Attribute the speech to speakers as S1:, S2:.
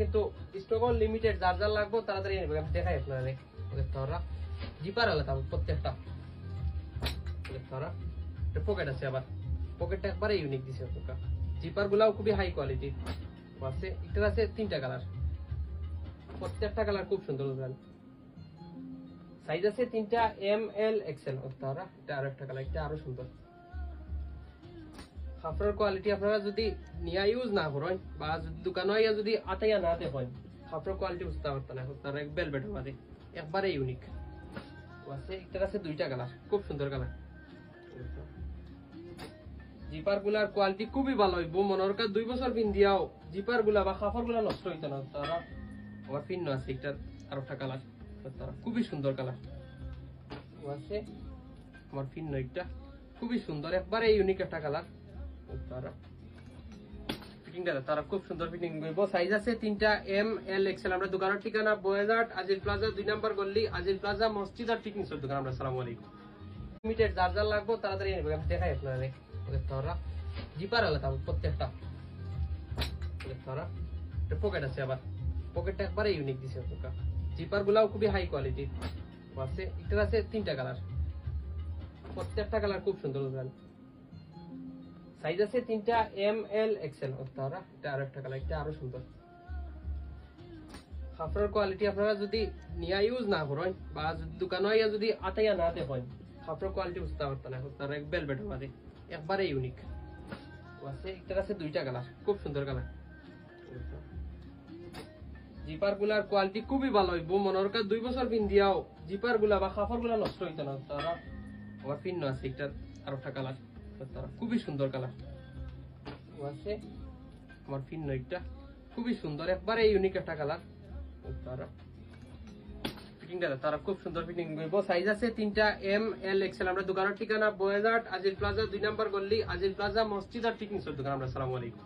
S1: কিন্তু stock limited, যার যার লাগবে তাড়াতাড়ি নেবে। আমি দেখাই আপনারা তোরা জিপার আলাদা প্রত্যেকটা তোরা পকেট আছে, আবার পকেটটা একবারে ইউনিক দিছে আপনার। জিপার গুলাও খুবই হাই কোয়ালিটি আছে। এটার আছে 3টা কালার, প্রত্যেকটা কালার খুব সুন্দর। সাইজ আছে 3টা, এম এল এক্সেল। তারা এটা আরো একটা কালার, এটা আরো সুন্দর। কাপড়ের কোয়ালিটি আপনারা যদি নিয়া ইউজ না করেন বা দোকানে যদি আটাইয়া না দেখেন, কাপড়ের কোয়ালিটি বুঝতে পারতেন না। তার এক বেলভেট মাঝে একবারে ইউনিক আছে। এটার আছে 2টা কালার, খুব সুন্দর কালার। জিপার গুলার কোয়ালিটি খুবই ভালো হইব। মনের কাছে 2 বছর পিন দিয়াও জিপার গুলা বা কাপড় গুলা নষ্ট হইতো না। তারা আমার পিন আছে, এটার আরো একটা কালার। তারা খুবই সুন্দর কালার আছে। আমার পিন এটা খুবই সুন্দর, একবারে ইউনিক একটা কালার। তারা ফিটিংটা তারা খুব সুন্দর ফিটিং করব। সাইজ আছে 3টা, এম এল এক্সেল। আমরা দোকানের ঠিকানা বয়েজাট আজিল প্লাজা 2 নম্বর গলি, আজিল প্লাজা মসজিদ আর ঠিক নিচের দোকান। আমরা আসসালামু আলাইকুম। লিমিটেড, যার যার লাগবে তাড়াতাড়ি নেবে। আমি দেখাই আপনারা তোরা জিপার আলাদা প্রত্যেকটা তোরা পকেট আছে, আবার পকেটটা একবারে ইউনিক দিছে আপনার। জিপার গুলাও খুবই হাই কোয়ালিটি আছে। এটার আছে 3টা কালার, প্রত্যেকটা কালার খুব সুন্দর। সাইজ আছে 3টা, এম এল এক্সেল। তারা এটা আরো একটা কালার, এটা আরো সুন্দর। কাপড়ের কোয়ালিটি আপনারা যদি নিয়া ইউজ না করেন বা দোকানে যদি আটাইয়া না দেখেন, কাপড়ের কোয়ালিটি বুঝতে পারতেন না। তার এক বেলভেট মাঝে একবারে ইউনিক আছে। এটার আছে 2টা কালার, খুব সুন্দর কালার। জিপার গুলার কোয়ালিটি খুবই ভালো হইব। মনের কাছে 2 বছর পিন দিয়াও জিপার গুলা বা কাপড় গুলা নষ্ট হইতো না। তারা আমার পিন আছে, এটার আরো একটা কালার। তারা খুবই সুন্দর কালার আছে। আমার পিন এটা খুবই সুন্দর, একবারে ইউনিক একটা কালার। তারা ফিটিংটা তারা খুব সুন্দর ফিটিং করব। সাইজ আছে 3টা, এম এল এক্সেল। আমরা দোকানের ঠিকানা বয়েজাট আজিল প্লাজা 2 নম্বর গলি, আজিল প্লাজা মসজিদ আর ঠিক নিচের দোকান। আমরা আসসালামু আলাইকুম।